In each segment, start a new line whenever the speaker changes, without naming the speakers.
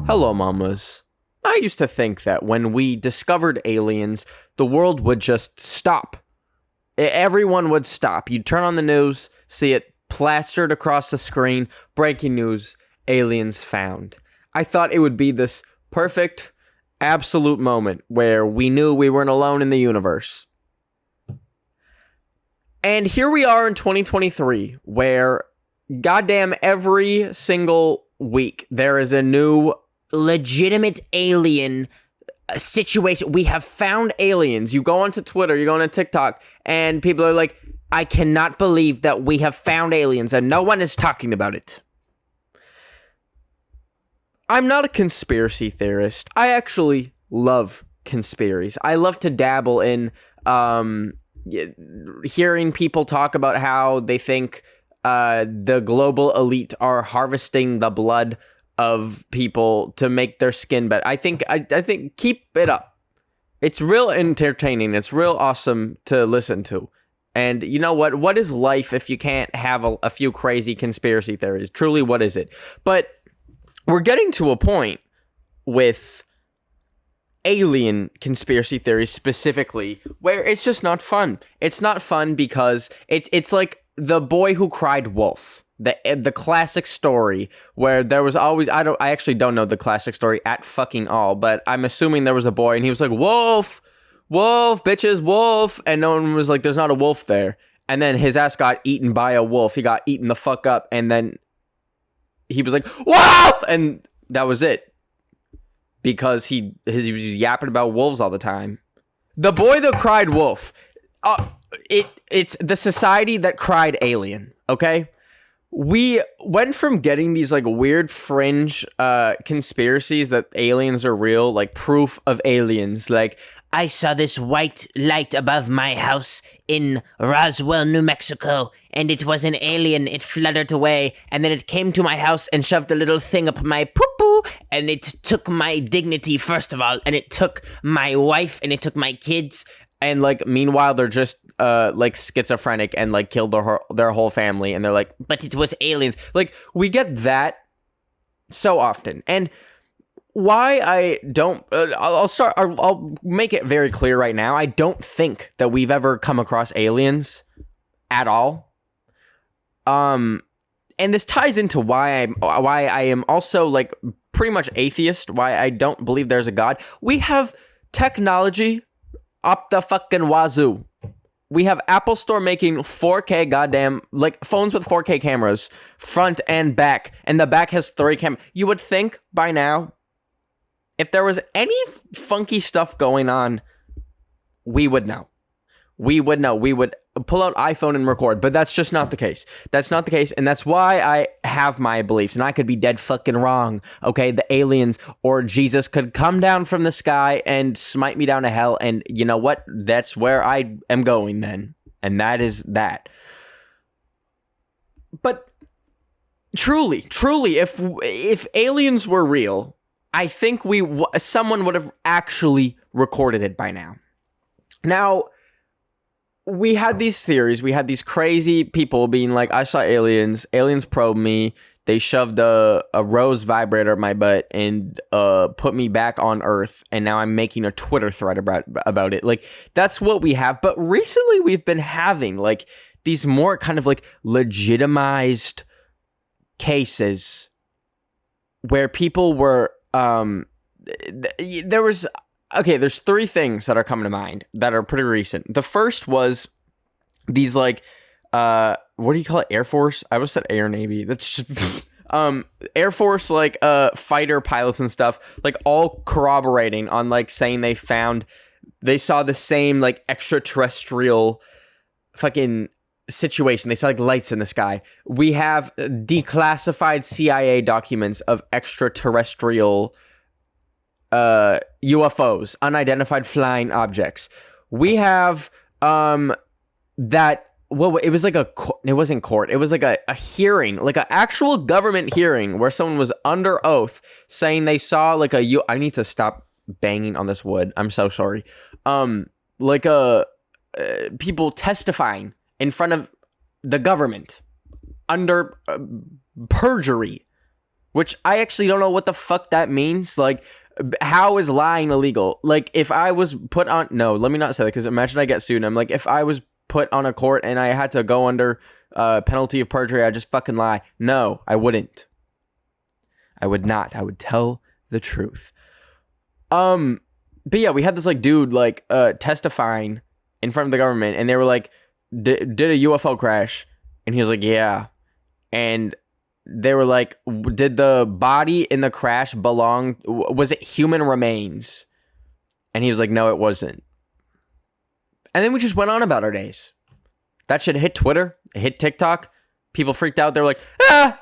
Hello, mamas. I used to think that when we discovered aliens, the world would just stop. Everyone would stop. You'd turn on the news, see it plastered across the screen, breaking news, aliens found. I thought it would be this perfect, absolute moment where we knew we weren't alone in the universe. And here we are in 2023, where goddamn every single week there is a new legitimate alien situation. We have found aliens. You go onto Twitter, you go onto TikTok, and people are like, I cannot believe that we have found aliens, and no one is talking about it. I'm not a conspiracy theorist. I actually love conspiracies. I love to dabble in hearing people talk about how they think the global elite are harvesting the blood of people to make their skin better. I think keep it up. It's real entertaining. It's real awesome to listen to. And you know what? What is life if you can't have a few crazy conspiracy theories? Truly, what is it? But we're getting to a point with alien conspiracy theories specifically where it's just not fun. It's not fun because it's like The Boy Who Cried Wolf. The classic story where there was always, I actually don't know the classic story at fucking all, but I'm assuming there was a boy and he was like, wolf, bitches, wolf. And no one was like, there's not a wolf there. And then his ass got eaten by a wolf. He got eaten the fuck up. And then he was like, wolf. And that was it. Because he was yapping about wolves all the time. The Boy That Cried Wolf. It's the society that cried alien. Okay. We went from getting these like weird fringe conspiracies that aliens are real, like proof of aliens, like I saw this white light above my house in Roswell, New Mexico, and it was an alien. It fluttered away, and then it came to my house and shoved a little thing up my poo-poo, and it took my dignity, first of all, and it took my wife, and it took my kids. And like, meanwhile, they're just like schizophrenic and like killed their whole family. And they're like, but it was aliens. Like, we get that so often. And why I don't, I'll make it very clear right now. I don't think that we've ever come across aliens at all. And this ties into why I am also like pretty much atheist. Why I don't believe there's a God. We have technology up the fucking wazoo. We have Apple Store making 4K goddamn, like, phones with 4K cameras, front and back, and the back has 3 cameras. You would think by now, if there was any funky stuff going on, we would know. We would know. We would pull out iPhone and record, but that's just not the case. That's not the case, and that's why I have my beliefs, and I could be dead fucking wrong, okay? The aliens or Jesus could come down from the sky and smite me down to hell, and you know what? That's where I am going then, and that is that. But truly, if aliens were real, I think someone would have actually recorded it by now. Now, we had these theories. We had these crazy people being like, I saw aliens. Aliens probed me. They shoved a rose vibrator up my butt and put me back on Earth. And now I'm making a Twitter thread about it. Like, that's what we have. But recently we've been having like these more kind of like legitimized cases where people were there's 3 things that are coming to mind that are pretty recent. The first was these like what do you call it? Air Force? I almost said Air Navy. That's just Air Force like fighter pilots and stuff, like all corroborating on like saying they saw the same like extraterrestrial fucking situation. They saw like lights in the sky. We have declassified CIA documents of extraterrestrial UFOs, unidentified flying objects. We have that. Well, it was like it wasn't court. It was like a hearing, like an actual government hearing where someone was under oath saying they saw like I need to stop banging on this wood. I'm so sorry. People testifying in front of the government under perjury, which I actually don't know what the fuck that means. Like, how is lying illegal? Like, if I was put on... No, let me not say that, because imagine I get sued and I'm like, if I was put on a court and I had to go under penalty of perjury, I'd just fucking lie. No, I wouldn't. I would not. I would tell the truth. But yeah, we had this like dude like testifying in front of the government, and they were like, did a UFO crash? And he was like, yeah. And they were like, did the body in the crash was it human remains? And he was like, no, it wasn't. And then we just went on about our days. That shit hit Twitter, it hit TikTok. People freaked out. They were like, ah!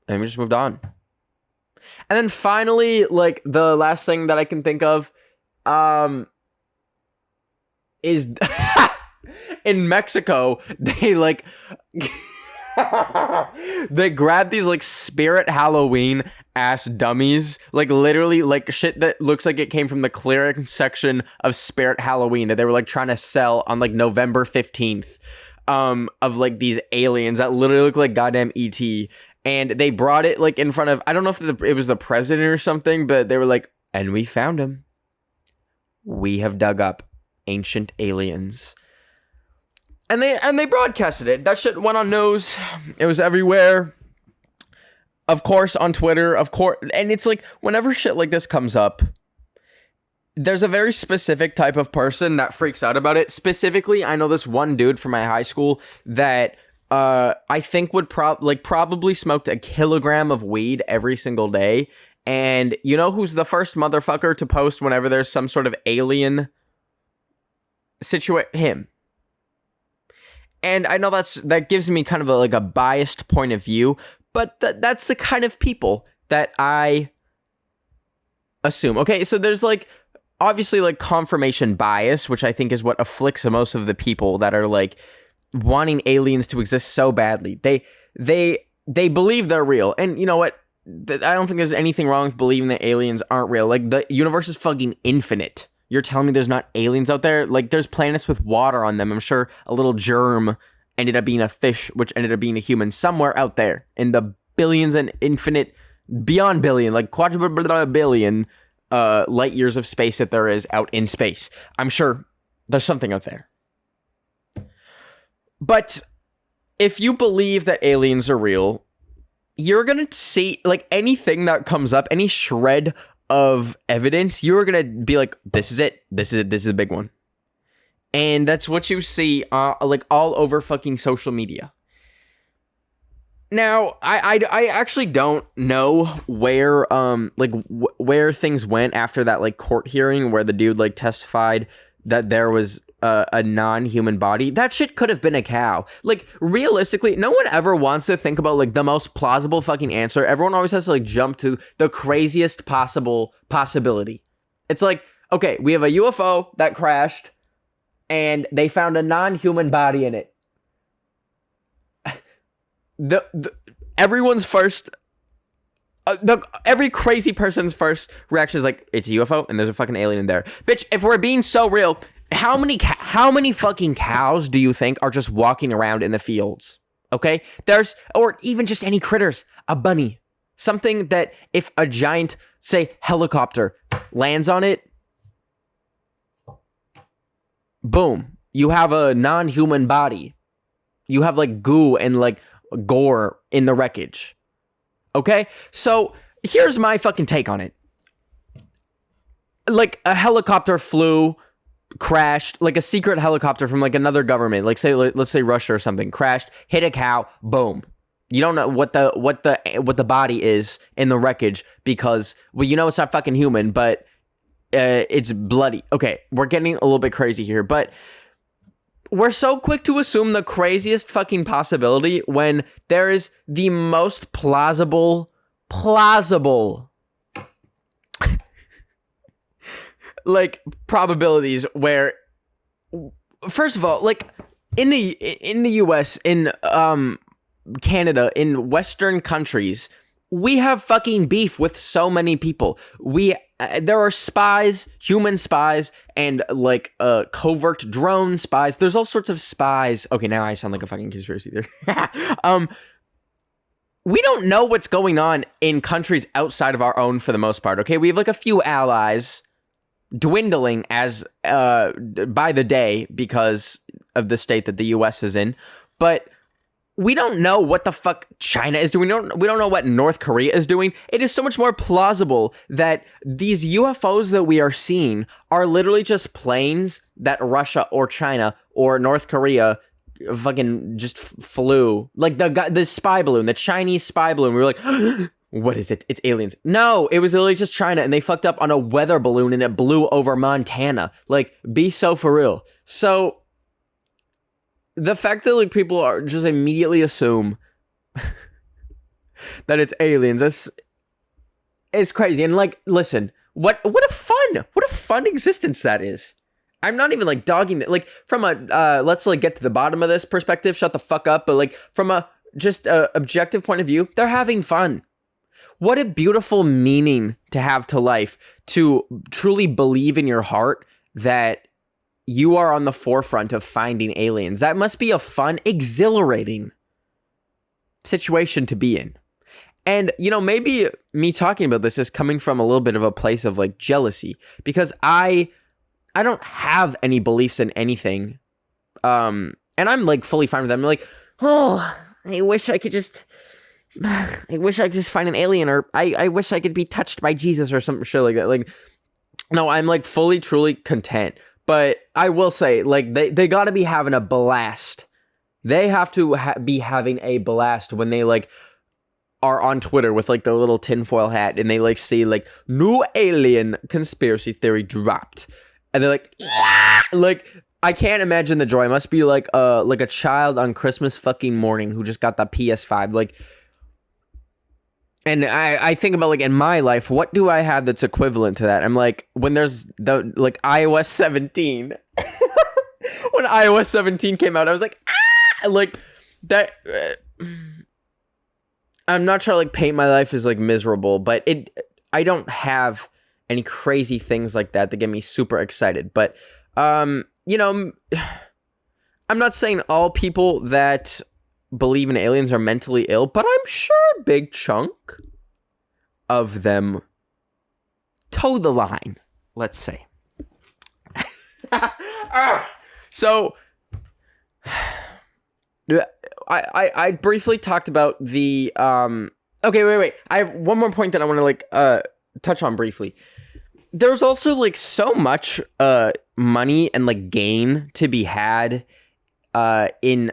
And we just moved on. And then finally, like, the last thing that I can think of is in Mexico, they like they grabbed these like Spirit Halloween ass dummies, like literally like shit that looks like it came from the clearance section of Spirit Halloween that they were like trying to sell on like November 15th of like these aliens that literally look like goddamn ET. And they brought it like in front of, I don't know if it was the president or something, but they were like, and we found him. We have dug up ancient aliens. And they broadcasted it. That shit went on news. It was everywhere. Of course, on Twitter, of course. And it's like, whenever shit like this comes up, there's a very specific type of person that freaks out about it. Specifically, I know this one dude from my high school that I think would probably smoked a kilogram of weed every single day. And you know who's the first motherfucker to post whenever there's some sort of alien situation? Him. And I know that gives me kind of a biased point of view, but that's the kind of people that I assume. Okay, so there's like obviously like confirmation bias, which I think is what afflicts most of the people that are like wanting aliens to exist so badly. They believe they're real. And you know what? I don't think there's anything wrong with believing that aliens aren't real. Like, the universe is fucking infinite. You're telling me there's not aliens out there? Like, there's planets with water on them. I'm sure a little germ ended up being a fish, which ended up being a human somewhere out there in the billions and infinite, beyond billion, like quadruple billion light years of space that there is out in space. I'm sure there's something out there. But if you believe that aliens are real, you're going to see, like, anything that comes up, any shred of evidence, you're going to be like, this is it. This is a big one. And that's what you see, like, all over fucking social media. Now, I actually don't know where, where things went after that, like, court hearing where the dude, like, testified that there was a non-human body. That shit could have been a cow. Like, realistically, no one ever wants to think about, like, the most plausible fucking answer. Everyone always has to, like, jump to the craziest possible possibility. It's like, okay, we have a UFO that crashed, and they found a non-human body in it. Everyone's first... every crazy person's first reaction is like, it's a UFO and there's a fucking alien in there. Bitch, if we're being so real, how many fucking cows do you think are just walking around in the fields? Okay? Or even just any critters, a bunny, something that if a giant, say, helicopter lands on it, boom, you have a non-human body. You have like goo and like gore in the wreckage. Okay, so here's my fucking take on it. Like, a helicopter crashed, like a secret helicopter from like another government, like let's say Russia or something, crashed, hit a cow, boom. You don't know what the body is in the wreckage because, well, you know it's not fucking human, but it's bloody. Okay, we're getting a little bit crazy here, but we're so quick to assume the craziest fucking possibility when there is the most plausible like probabilities where, first of all, like in the US, in Canada, in Western countries, we have fucking beef with so many people. We There are spies, human spies, and like covert drone spies. There's all sorts of spies. Okay, now I sound like a fucking conspiracy theory. We don't know what's going on in countries outside of our own for the most part. Okay, we have like a few allies dwindling as by the day because of the state that the U.S. is in, but we don't know what the fuck China is doing. We don't know what North Korea is doing. It is so much more plausible that these UFOs that we are seeing are literally just planes that Russia or China or North Korea fucking just flew. Like the spy balloon, the Chinese spy balloon. We were like, what is it? It's aliens. No, it was literally just China, and they fucked up on a weather balloon and it blew over Montana. Like, be so for real. So the fact that like people are just immediately assume that it's aliens is crazy. And like, listen, what a fun existence that is. I'm not even like dogging it. Like from a let's like get to the bottom of this perspective. Shut the fuck up. But like from a just objective point of view, they're having fun. What a beautiful meaning to have to life, to truly believe in your heart that you are on the forefront of finding aliens. That must be a fun, exhilarating situation to be in. And, you know, maybe me talking about this is coming from a little bit of a place of like jealousy, because I don't have any beliefs in anything. And I'm like fully fine with them. I'm like, oh, I wish I could just find an alien, or I wish I could be touched by Jesus or some shit like that. Like, no, I'm like fully, truly content. But I will say, like, they got to be having a blast. They have to be having a blast when they, like, are on Twitter with, like, their little tinfoil hat, and they, like, see, like, new alien conspiracy theory dropped. And they're like, yeah! Like, I can't imagine the joy. It must be, like a child on Christmas fucking morning who just got the PS5. Like, and I think about, like, in my life, what do I have that's equivalent to that? I'm like, when there's the, like, iOS 17. When iOS 17 came out, I was like, ah! Like, that, I'm not trying to, like, paint my life as, like, miserable, but I don't have any crazy things like that get me super excited. But, you know, I'm not saying all people that believe in aliens are mentally ill, but I'm sure a big chunk of them toe the line, let's say. So I briefly talked about the okay, wait, I have one more point that I want to like touch on briefly. There's also like so much money and like gain to be had in,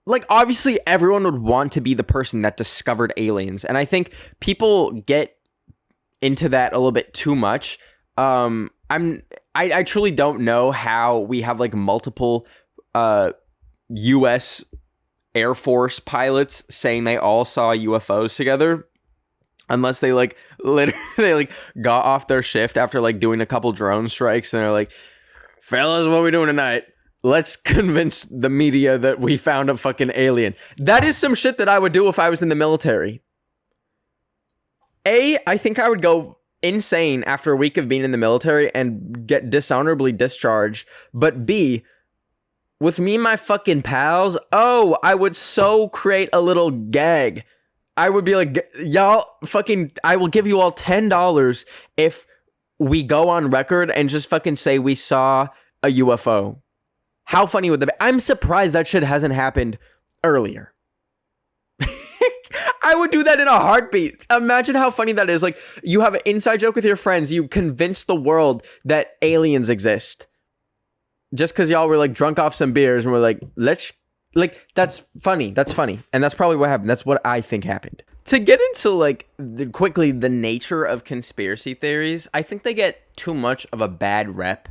like, obviously everyone would want to be the person that discovered aliens, and I think people get into that a little bit too much. I truly don't know how we have like multiple US Air Force pilots saying they all saw UFOs together, unless they like literally they like got off their shift after like doing a couple drone strikes, and they're like, fellas, what are we doing tonight? Let's convince the media that we found a fucking alien. That is some shit that I would do if I was in the military. I think I would go insane after a week of being in the military and get dishonorably discharged. But B, with me and my fucking pals, I would so create a little gag. I would be like, y'all fucking, I will give you all $10 if we go on record and just fucking say we saw a UFO. How funny would that be? I'm surprised that shit hasn't happened earlier. I would do that in a heartbeat. Imagine how funny that is. Like, you have an inside joke with your friends. You convince the world that aliens exist. Just because y'all were, like, drunk off some beers and we're like, that's funny. That's funny. And that's probably what happened. That's what I think happened. To get into, like, quickly the nature of conspiracy theories, I think they get too much of a bad rep.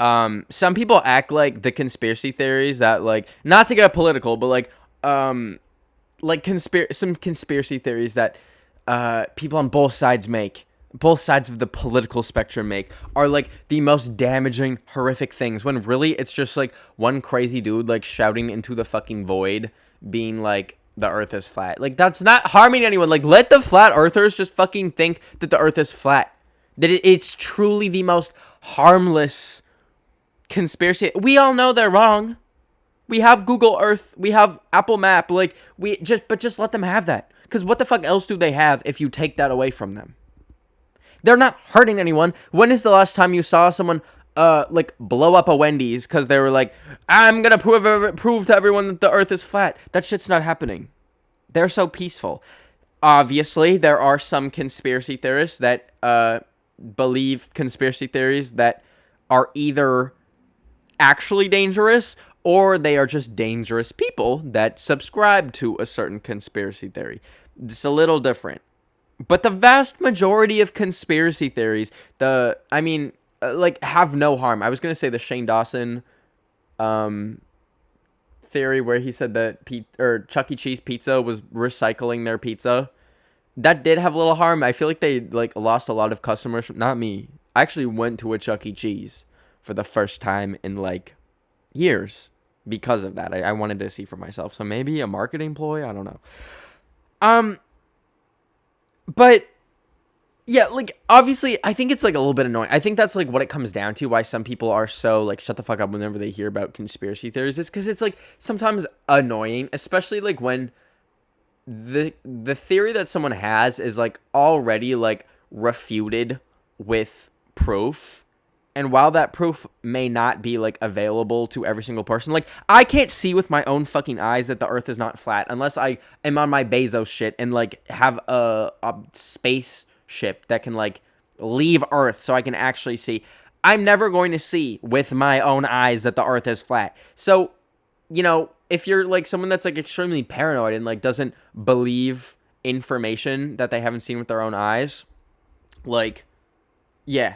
Some people act like the conspiracy theories that, like, not to get political, but like some conspiracy theories that people on both sides of the political spectrum make, are like the most damaging, horrific things, when really it's just like one crazy dude like shouting into the fucking void, being like, the earth is flat. Like, that's not harming anyone. Like, let the flat earthers just fucking think that the earth is flat. That it's truly the most harmless conspiracy. We all know they're wrong. We have Google Earth. We have Apple Map. Like, just let them have that. Because what the fuck else do they have if you take that away from them? They're not hurting anyone. When is the last time you saw someone like blow up a Wendy's because they were like, I'm gonna prove to everyone that the earth is flat? That shit's not happening. They're so peaceful. Obviously, there are some conspiracy theorists that believe conspiracy theories that are either actually dangerous or they are just dangerous people that subscribe to a certain conspiracy theory. It's a little different. But the vast majority of conspiracy theories, have no harm. I was going to say the Shane Dawson theory where he said that Chuck E. Cheese pizza was recycling their pizza. That did have a little harm. I feel like they lost a lot of customers. Not me. I actually went to a Chuck E. Cheese for the first time in years because of that. I wanted to see for myself. So maybe a marketing ploy. I don't know. But yeah, obviously, I think it's a little bit annoying. I think that's what it comes down to. Why some people are so shut the fuck up whenever they hear about conspiracy theories is because it's sometimes annoying, especially when the theory that someone has is already refuted with proof. And while that proof may not be available to every single person, I can't see with my own fucking eyes that the earth is not flat unless I am on my Bezos shit and have a spaceship that can leave Earth so I can actually see. I'm never going to see with my own eyes that the earth is flat. So, if you're someone that's extremely paranoid and doesn't believe information that they haven't seen with their own eyes, yeah.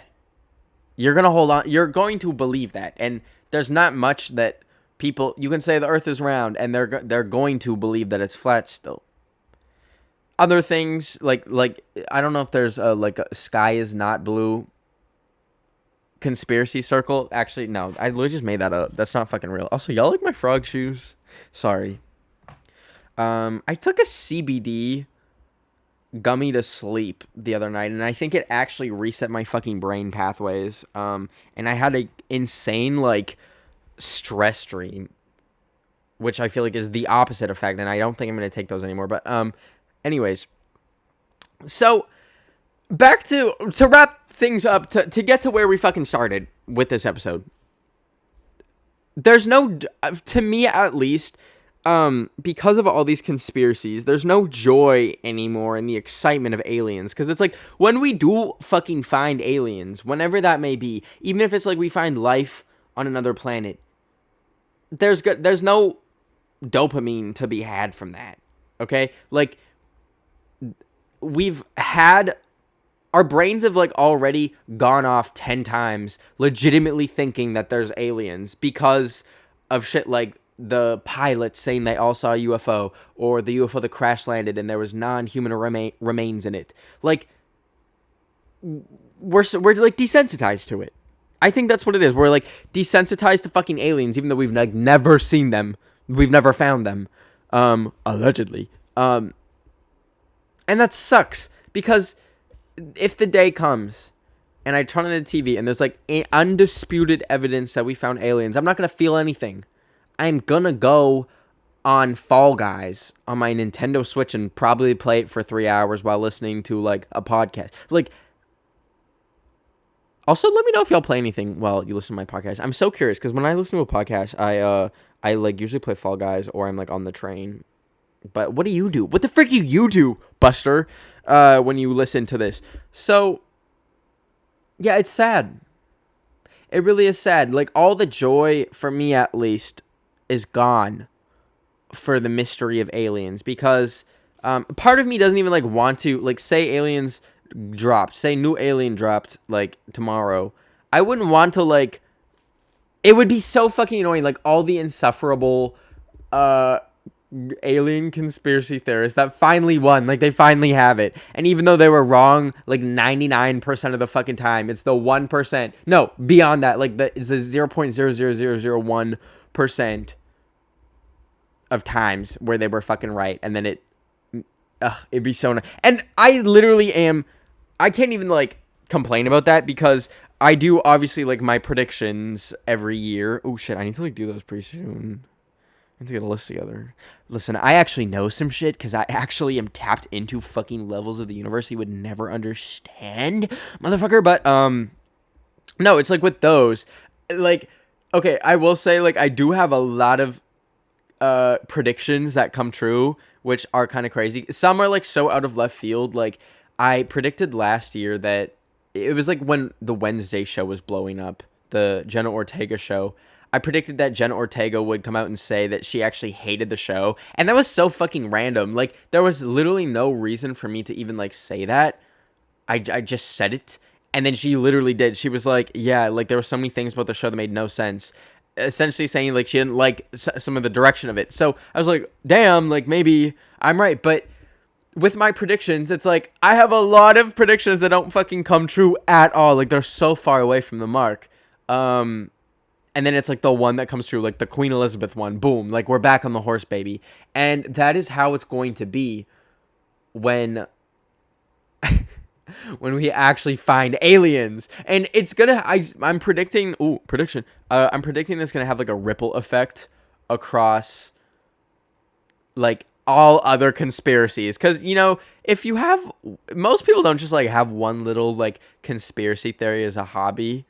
You're going to hold on. You're going to believe that. And there's not much that people... You can say the earth is round, and they're going to believe that it's flat still. Other things, I don't know if there's a sky is not blue conspiracy circle. Actually, no. I literally just made that up. That's not fucking real. Also, y'all like my frog shoes? Sorry. I took a CBD gummy to sleep the other night, and I think it actually reset my fucking brain pathways. And I had a insane stress dream, which I feel is the opposite effect, and I don't think I'm gonna take those anymore. But anyways, so back to wrap things up, to get to where we fucking started with this episode. There's no, to me at least, because of all these conspiracies, there's no joy anymore in the excitement of aliens. Because it's when we do fucking find aliens, whenever that may be, even if it's we find life on another planet, there's no dopamine to be had from that. Okay? We've had... Our brains have already gone off 10 times legitimately thinking that there's aliens because of shit the pilots saying they all saw a UFO, or the UFO that crash landed and there was non-human remains in it. We're desensitized to it. I think that's what it is. We're desensitized to fucking aliens, even though we've never seen them. We've never found them. Allegedly. And that sucks, because if the day comes and I turn on the TV and there's undisputed evidence that we found aliens, I'm not going to feel anything. I'm gonna go on Fall Guys on my Nintendo Switch and probably play it for 3 hours while listening to a podcast. Also, let me know if y'all play anything while you listen to my podcast. I'm so curious, because when I listen to a podcast, I usually play Fall Guys, or I'm on the train. But what do you do? What the frick do you do, Buster, when you listen to this? So, yeah, it's sad. It really is sad. All the joy, for me at least, is gone for the mystery of aliens, because part of me doesn't even want to say aliens dropped, say new alien dropped tomorrow. I wouldn't want to it would be so fucking annoying, all the insufferable alien conspiracy theorists that finally won, they finally have it, and even though they were wrong 99% of the fucking time, it's the 1%, no, beyond that, it's the 0.00001% of times where they were fucking right, and then it'd be so and I literally am, I can't even complain about that because I do obviously like my predictions every year. Oh shit, I need to like do those pretty soon. I need to get a list together. Listen, I actually know some shit because I actually am tapped into fucking levels of the universe you would never understand, motherfucker. But no, it's like with those, like, okay, I will say like I do have a lot of predictions that come true, which are kind of crazy. Some are like so out of left field. Like I predicted last year that it was like when the Wednesday show was blowing up, the Jenna Ortega show. I predicted that Jenna Ortega would come out and say that she actually hated the show. And that was so fucking random. Like, there was literally no reason for me to even, like, say that. I just said it. And then she literally did. She was like, yeah, like, there were so many things about the show that made no sense. Essentially saying, like, she didn't like some of the direction of it. So I was like, damn, like, maybe I'm right. But with my predictions, it's like, I have a lot of predictions that don't fucking come true at all. Like, they're so far away from the mark. And then it's like the one that comes true, like the Queen Elizabeth one. Boom. Like we're back on the horse, baby. And that is how it's going to be when when we actually find aliens. And it's gonna I'm predicting prediction. I'm predicting this gonna have like a ripple effect across like all other conspiracies. Cause you know, if you have most people don't just like have one little like conspiracy theory as a hobby.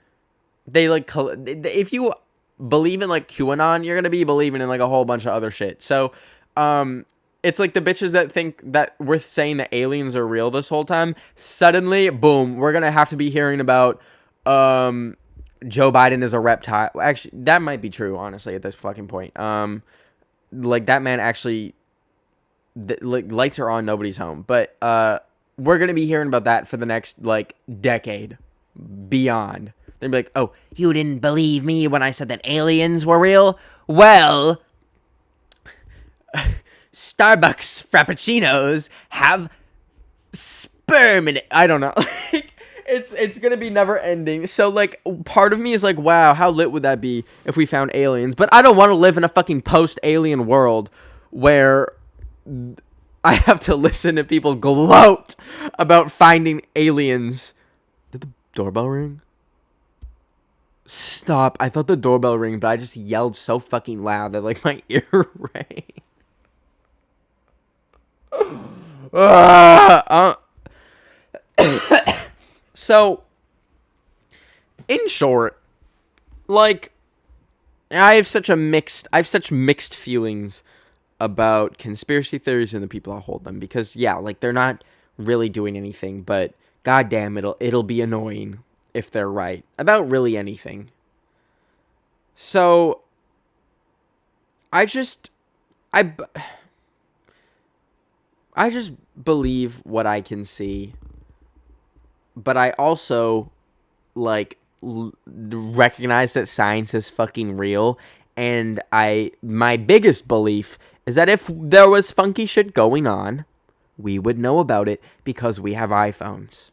They like if you believe in like QAnon, you're gonna be believing in like a whole bunch of other shit. So, it's like the bitches that think that we're saying that aliens are real this whole time. Suddenly, boom, we're gonna have to be hearing about Joe Biden is a reptile. Actually, that might be true. Honestly, at this fucking point, like that man actually, like lights are on, nobody's home. But we're gonna be hearing about that for the next like decade, beyond. They'd be like, oh, you didn't believe me when I said that aliens were real? Well, Starbucks Frappuccinos have sperm in it. I don't know. It's going to be never ending. So, like, part of me is like, wow, how lit would that be if we found aliens? But I don't want to live in a fucking post-alien world where I have to listen to people gloat about finding aliens. Did the doorbell ring? Stop. I thought the doorbell rang, but I just yelled so fucking loud that, like, my ear rang. So, in short, like, I have such mixed feelings about conspiracy theories and the people that hold them. Because, yeah, like, they're not really doing anything, but goddamn, it'll be annoying if they're right about really anything. So I just believe what I can see, but I also like recognize that science is fucking real, and my biggest belief is that if there was funky shit going on, we would know about it because we have iPhones.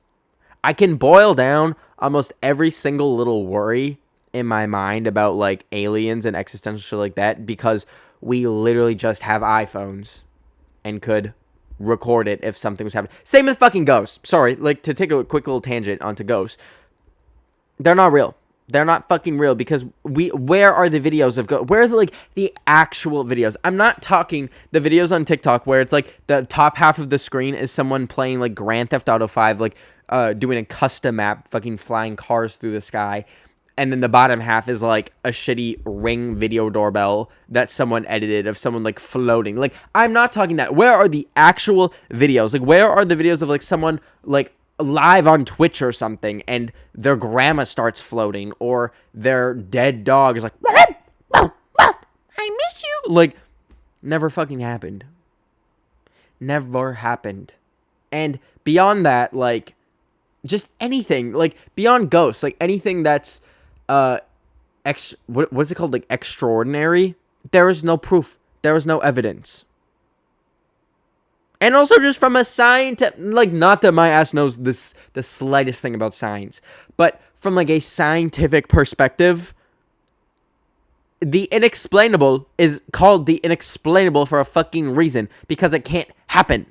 I can boil down almost every single little worry in my mind about, like, aliens and existential shit like that because we literally just have iPhones and could record it if something was happening. Same with fucking ghosts. Sorry, like, to take a quick little tangent onto ghosts. They're not real. They're not fucking real because where are the videos of ghosts? Where are the actual videos? I'm not talking the videos on TikTok where it's, like, the top half of the screen is someone playing, like, Grand Theft Auto 5, like, doing a custom map, fucking flying cars through the sky, and then the bottom half is like a shitty Ring video doorbell that someone edited of someone like floating. Like, I'm not talking that. Where are the actual videos? Like, where are the videos of like someone like live on Twitch or something and their grandma starts floating or their dead dog is like, I miss you. Like, never fucking happened. Never happened. And beyond that, like, just anything, like, beyond ghosts, like, anything that's, what's it called, like, extraordinary, there is no proof, there is no evidence. And also just from a scientific, like, not that my ass knows the slightest thing about science, but from, like, a scientific perspective, the inexplainable is called the inexplainable for a fucking reason, because it can't happen.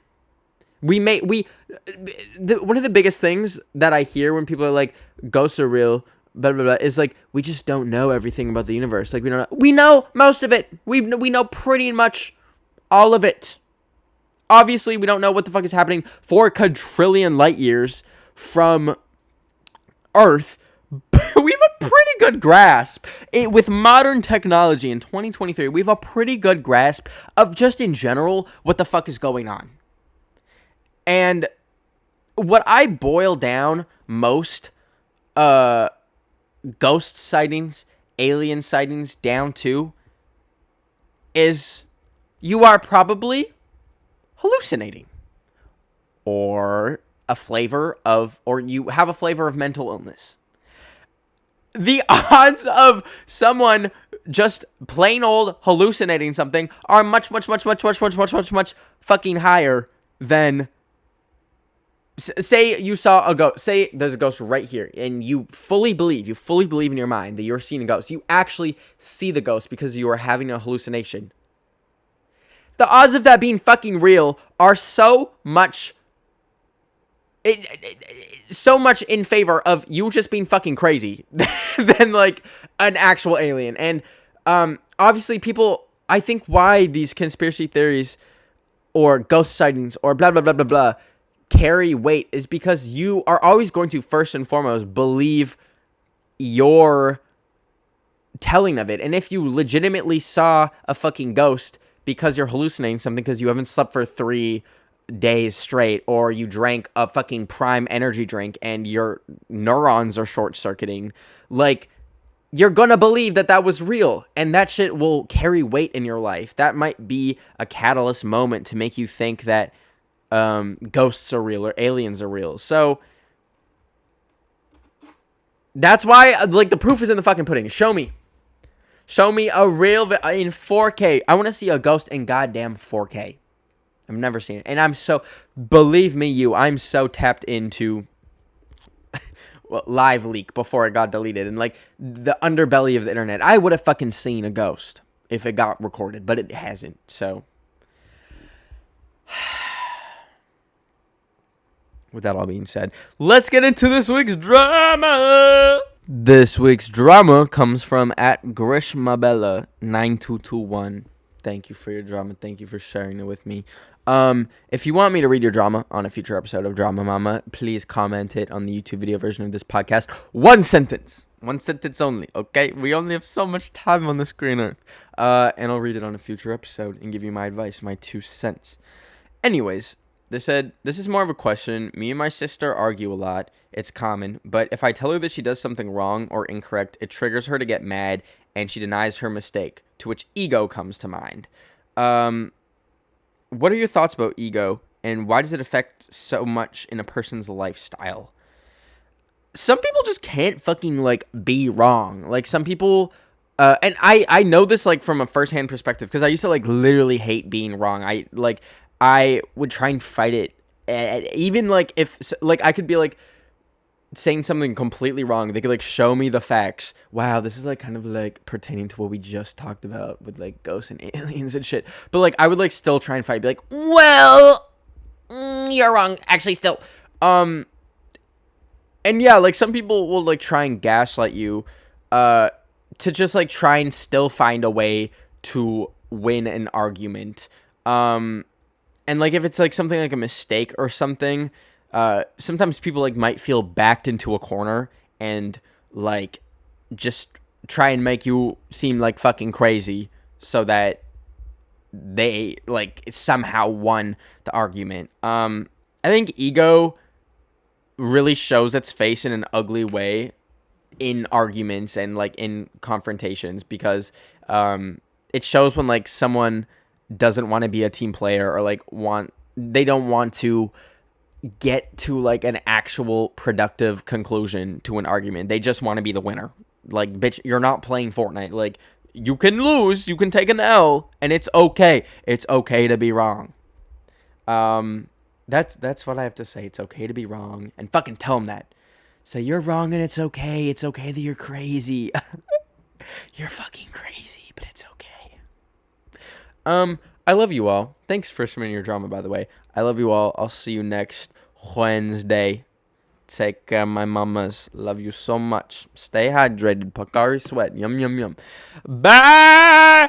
one of the biggest things that I hear when people are like, ghosts are real, blah blah blah, is like, we just don't know everything about the universe. Like, we know most of it. We know pretty much all of it. Obviously, we don't know what the fuck is happening 4 quadrillion light years from Earth. But we have a pretty good grasp. With modern technology in 2023, we have a pretty good grasp of just in general what the fuck is going on. And what I boil down most ghost sightings, alien sightings down to is you are probably hallucinating, or you have a flavor of mental illness. The odds of someone just plain old hallucinating something are much fucking higher than, say you saw a ghost. Say there's a ghost right here, and you fully believe in your mind that you're seeing a ghost. You actually see the ghost because you are having a hallucination. The odds of that being fucking real are so much in favor of you just being fucking crazy than like an actual alien. And obviously people, I think why these conspiracy theories or ghost sightings or blah blah blah blah blah carry weight is because you are always going to first and foremost believe your telling of it. And if you legitimately saw a fucking ghost because you're hallucinating something because you haven't slept for 3 days straight, or you drank a fucking prime energy drink and your neurons are short-circuiting, like, you're gonna believe that was real, and that shit will carry weight in your life. That might be a catalyst moment to make you think that ghosts are real or aliens are real. So that's why, like, the proof is in the fucking pudding. Show me a real in 4K. I want to see a ghost in goddamn 4K. I've never seen it. And believe me, I'm so tapped into Live Leak before it got deleted. And like the underbelly of the internet. I would have fucking seen a ghost if it got recorded, but it hasn't. So with that all being said, let's get into this week's drama. This week's drama comes from @Grishmabella9221. Thank you for your drama. Thank you for sharing it with me. If you want me to read your drama on a future episode of Drama Mama, please comment it on the YouTube video version of this podcast. 1 sentence. 1 sentence only, okay? We only have so much time on this green earth. And I'll read it on a future episode and give you my advice, my 2 cents. Anyways, they said, this is more of a question. Me and my sister argue a lot. It's common. But if I tell her that she does something wrong or incorrect, it triggers her to get mad, and she denies her mistake, to which ego comes to mind. What are your thoughts about ego, and why does it affect so much in a person's lifestyle? Some people just can't fucking, like, be wrong. Like, some people... and I know this, like, from a first-hand perspective, because I used to, like, literally hate being wrong. I would try and fight it. Even, like, if, like, I could be, like, saying something completely wrong. They could, like, show me the facts. Wow, this is, like, kind of, like, pertaining to what we just talked about with, like, ghosts and aliens and shit. But, like, I would, like, still try and fight. Be like, well, you're wrong. Actually, still. And, yeah, like, some people will, like, try and gaslight you to just, like, try and still find a way to win an argument. And, like, if it's, like, something like a mistake or something, sometimes people, like, might feel backed into a corner and, like, just try and make you seem like fucking crazy so that they, like, somehow won the argument. I think ego really shows its face in an ugly way in arguments and, like, in confrontations, because it shows when, like, someone doesn't want to be a team player, or, like, they don't want to get to, like, an actual productive conclusion to an argument. They just want to be the winner. Like, bitch, you're not playing Fortnite. Like, you can lose, you can take an L, and it's okay. It's okay to be wrong. That's what I have to say. It's okay to be wrong, and fucking tell them that. Say, you're wrong and it's okay. It's okay that you're crazy. You're fucking crazy, but it's okay. I love you all. Thanks for submitting your drama, by the way. I love you all. I'll see you next Wednesday. Take care, my mamas. Love you so much. Stay hydrated. Pocari Sweat. Yum, yum, yum. Bye!